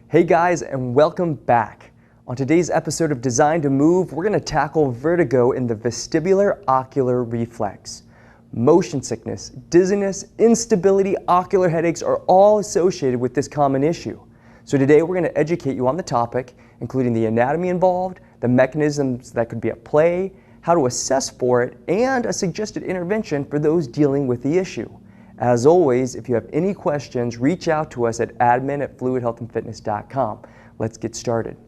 Hey guys, and welcome back. On today's episode of Designed to Move, we're going to tackle vertigo in the vestibular ocular reflex. Motion sickness, dizziness, instability, ocular headaches are all associated with this common issue. So today we're going to educate you on the topic, including the anatomy involved, the mechanisms that could be at play, how to assess for it, and a suggested intervention for those dealing with the issue. As always, if you have any questions, reach out to us at admin@fluidhealthandfitness.com. Let's get started.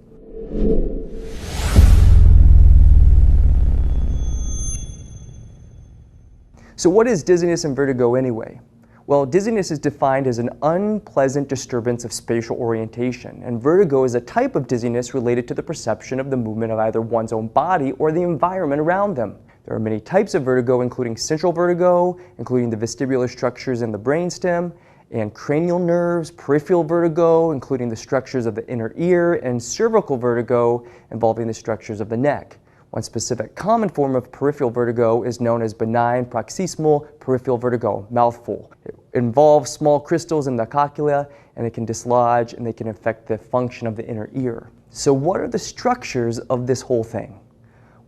So what is dizziness and vertigo anyway? Well, dizziness is defined as an unpleasant disturbance of spatial orientation, and vertigo is a type of dizziness related to the perception of the movement of either one's own body or the environment around them. There are many types of vertigo, including central vertigo, including the vestibular structures in the brainstem, and cranial nerves, peripheral vertigo, including the structures of the inner ear, and cervical vertigo, involving the structures of the neck. One specific common form of peripheral vertigo is known as benign paroxysmal peripheral vertigo, mouthful. It involves small crystals in the cochlea, and it can dislodge and they can affect the function of the inner ear. So what are the structures of this whole thing?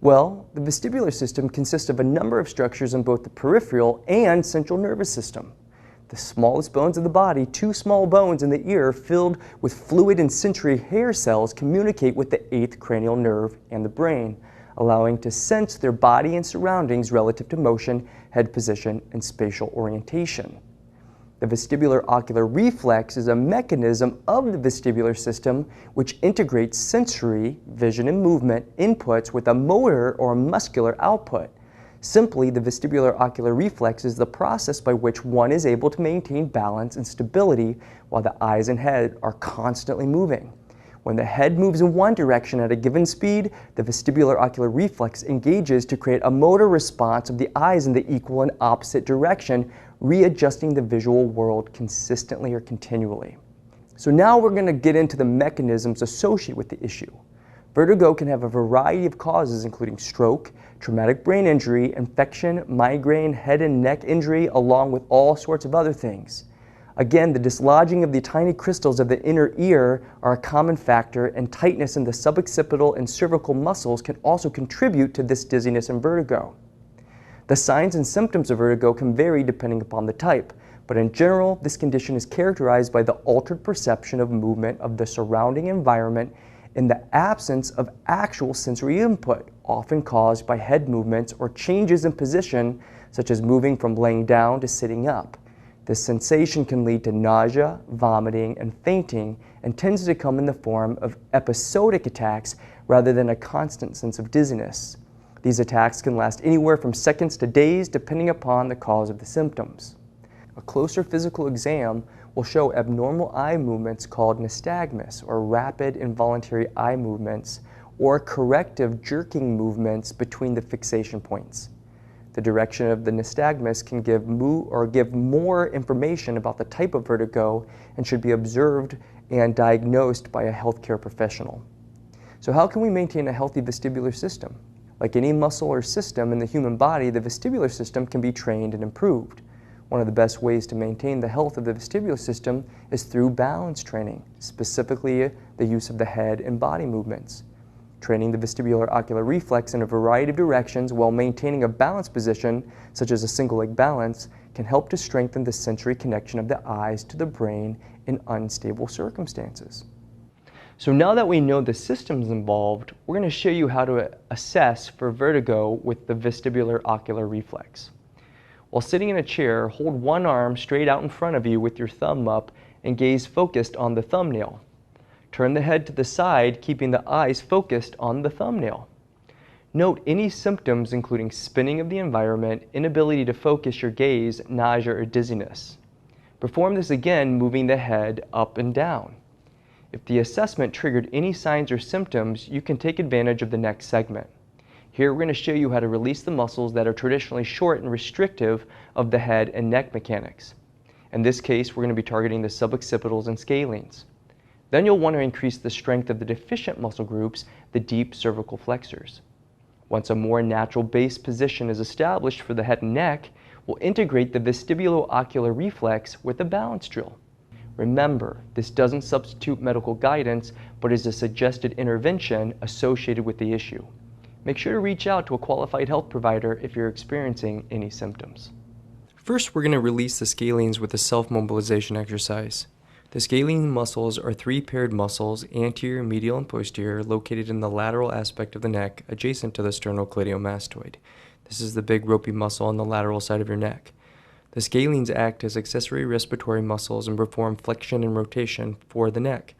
Well, the vestibular system consists of a number of structures in both the peripheral and central nervous system. The smallest bones of the body, two small bones in the ear filled with fluid and sensory hair cells, communicate with the eighth cranial nerve and the brain, allowing to sense their body and surroundings relative to motion, head position, and spatial orientation. The vestibular ocular reflex is a mechanism of the vestibular system which integrates sensory, vision and movement inputs with a motor or muscular output. Simply, the vestibular ocular reflex is the process by which one is able to maintain balance and stability while the eyes and head are constantly moving. When the head moves in one direction at a given speed, the vestibular ocular reflex engages to create a motor response of the eyes in the equal and opposite direction, readjusting the visual world consistently or continually. So now we're going to get into the mechanisms associated with the issue. Vertigo can have a variety of causes, including stroke, traumatic brain injury, infection, migraine, head and neck injury, along with all sorts of other things. Again, the dislodging of the tiny crystals of the inner ear are a common factor, and tightness in the suboccipital and cervical muscles can also contribute to this dizziness and vertigo. The signs and symptoms of vertigo can vary depending upon the type, but in general, this condition is characterized by the altered perception of movement of the surrounding environment in the absence of actual sensory input, often caused by head movements or changes in position, such as moving from laying down to sitting up. This sensation can lead to nausea, vomiting, and fainting, and tends to come in the form of episodic attacks rather than a constant sense of dizziness. These attacks can last anywhere from seconds to days, depending upon the cause of the symptoms. A closer physical exam will show abnormal eye movements called nystagmus, or rapid involuntary eye movements, or corrective jerking movements between the fixation points. The direction of the nystagmus can give more information about the type of vertigo and should be observed and diagnosed by a healthcare professional. So how can we maintain a healthy vestibular system? Like any muscle or system in the human body, the vestibular system can be trained and improved. One of the best ways to maintain the health of the vestibular system is through balance training, specifically the use of the head and body movements. Training the vestibular ocular reflex in a variety of directions while maintaining a balanced position, such as a single leg balance, can help to strengthen the sensory connection of the eyes to the brain in unstable circumstances. So now that we know the systems involved, we're going to show you how to assess for vertigo with the vestibular ocular reflex. While sitting in a chair, hold one arm straight out in front of you with your thumb up and gaze focused on the thumbnail. Turn the head to the side, keeping the eyes focused on the thumbnail. Note any symptoms including spinning of the environment, inability to focus your gaze, nausea, or dizziness. Perform this again, moving the head up and down. If the assessment triggered any signs or symptoms, you can take advantage of the next segment. Here we're going to show you how to release the muscles that are traditionally short and restrictive of the head and neck mechanics. In this case, we're going to be targeting the suboccipitals and scalenes. Then you'll want to increase the strength of the deficient muscle groups, the deep cervical flexors. Once a more natural base position is established for the head and neck, we'll integrate the vestibulo-ocular reflex with a balance drill. Remember, this doesn't substitute medical guidance, but is a suggested intervention associated with the issue. Make sure to reach out to a qualified health provider if you're experiencing any symptoms. First, we're going to release the scalenes with a self-mobilization exercise. The scalene muscles are three paired muscles, anterior, medial, and posterior, located in the lateral aspect of the neck, adjacent to the sternocleidomastoid. This is the big ropey muscle on the lateral side of your neck. The scalenes act as accessory respiratory muscles and perform flexion and rotation for the neck.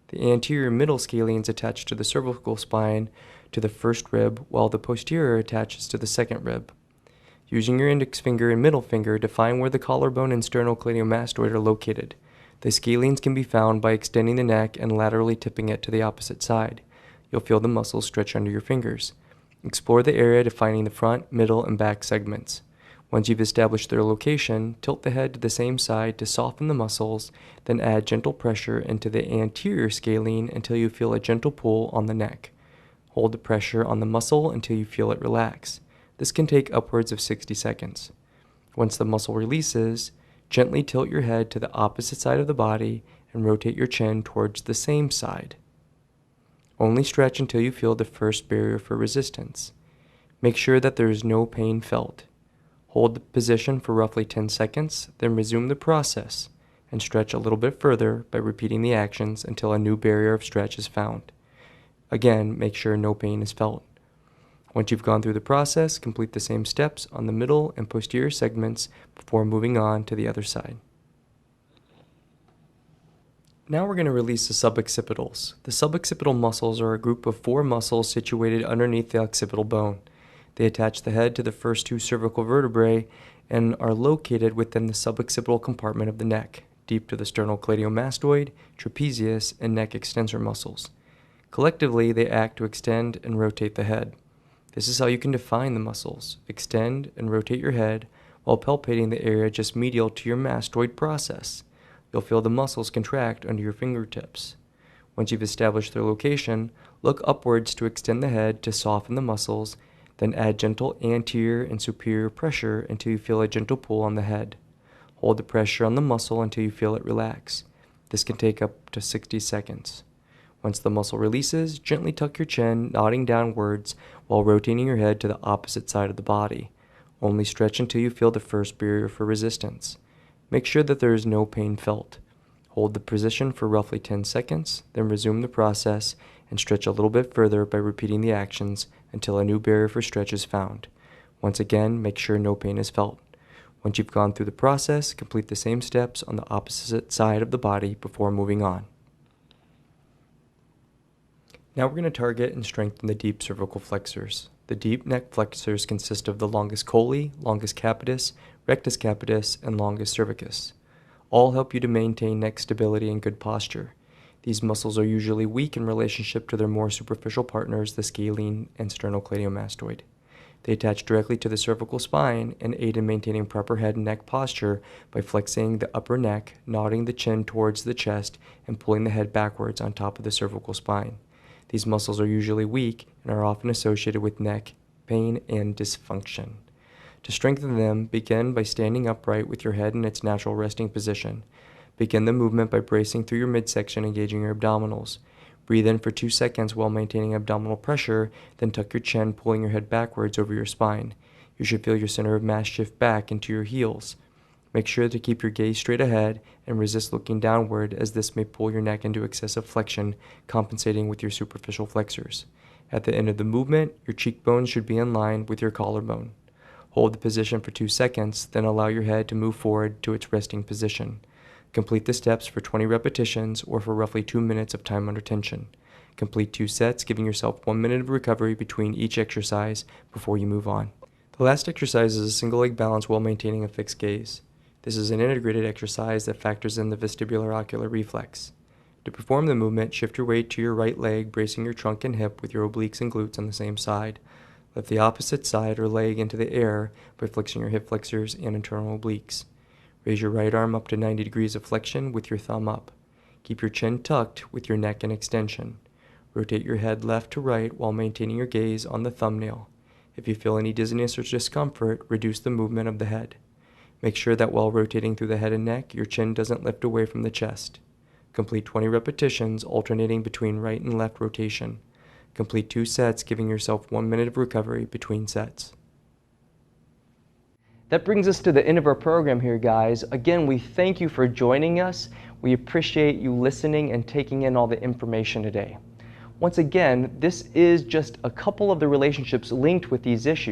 The anterior middle scalenes attach to the cervical spine to the first rib, while the posterior attaches to the second rib. Using your index finger and middle finger, define where the collarbone and sternocleidomastoid are located. The scalenes can be found by extending the neck and laterally tipping it to the opposite side. You'll feel the muscles stretch under your fingers. Explore the area, defining the front, middle, and back segments. Once you've established their location, tilt the head to the same side to soften the muscles, then add gentle pressure into the anterior scalene until you feel a gentle pull on the neck. Hold the pressure on the muscle until you feel it relax. This can take upwards of 60 seconds. Once the muscle releases, gently tilt your head to the opposite side of the body and rotate your chin towards the same side. Only stretch until you feel the first barrier for resistance. Make sure that there is no pain felt. Hold the position for roughly 10 seconds, then resume the process and stretch a little bit further by repeating the actions until a new barrier of stretch is found. Again, make sure no pain is felt. Once you've gone through the process, complete the same steps on the middle and posterior segments before moving on to the other side. Now we're going to release the suboccipitals. The suboccipital muscles are a group of 4 muscles situated underneath the occipital bone. They attach the head to the first 2 cervical vertebrae and are located within the suboccipital compartment of the neck, deep to the sternocleidomastoid, trapezius, and neck extensor muscles. Collectively, they act to extend and rotate the head. This is how you can define the muscles. Extend and rotate your head while palpating the area just medial to your mastoid process. You'll feel the muscles contract under your fingertips. Once you've established their location, look upwards to extend the head to soften the muscles, then add gentle anterior and superior pressure until you feel a gentle pull on the head. Hold the pressure on the muscle until you feel it relax. This can take up to 60 seconds. Once the muscle releases, gently tuck your chin, nodding downwards while rotating your head to the opposite side of the body. Only stretch until you feel the first barrier for resistance. Make sure that there is no pain felt. Hold the position for roughly 10 seconds, then resume the process and stretch a little bit further by repeating the actions until a new barrier for stretch is found. Once again, make sure no pain is felt. Once you've gone through the process, complete the same steps on the opposite side of the body before moving on. Now we're going to target and strengthen the deep cervical flexors. The deep neck flexors consist of the longus colli, longus capitis, rectus capitis, and longus cervicus. All help you to maintain neck stability and good posture. These muscles are usually weak in relationship to their more superficial partners, the scalene and sternocleidomastoid. They attach directly to the cervical spine and aid in maintaining proper head and neck posture by flexing the upper neck, nodding the chin towards the chest, and pulling the head backwards on top of the cervical spine. These muscles are usually weak and are often associated with neck pain and dysfunction. To strengthen them, begin by standing upright with your head in its natural resting position. Begin the movement by bracing through your midsection, engaging your abdominals. Breathe in for 2 seconds while maintaining abdominal pressure, then tuck your chin, pulling your head backwards over your spine. You should feel your center of mass shift back into your heels. Make sure to keep your gaze straight ahead and resist looking downward, as this may pull your neck into excessive flexion, compensating with your superficial flexors. At the end of the movement, your cheekbones should be in line with your collarbone. Hold the position for 2 seconds, then allow your head to move forward to its resting position. Complete the steps for 20 repetitions or for roughly 2 minutes of time under tension. Complete 2 sets, giving yourself 1 minute of recovery between each exercise before you move on. The last exercise is a single leg balance while maintaining a fixed gaze. This is an integrated exercise that factors in the vestibular ocular reflex. To perform the movement, shift your weight to your right leg, bracing your trunk and hip with your obliques and glutes on the same side. Lift the opposite side or leg into the air by flexing your hip flexors and internal obliques. Raise your right arm up to 90 degrees of flexion with your thumb up. Keep your chin tucked with your neck in extension. Rotate your head left to right while maintaining your gaze on the thumbnail. If you feel any dizziness or discomfort, reduce the movement of the head. Make sure that while rotating through the head and neck, your chin doesn't lift away from the chest. Complete 20 repetitions, alternating between right and left rotation. Complete 2 sets, giving yourself 1 minute of recovery between sets. That brings us to the end of our program here, guys. Again, we thank you for joining us. We appreciate you listening and taking in all the information today. Once again, this is just a couple of the relationships linked with these issues.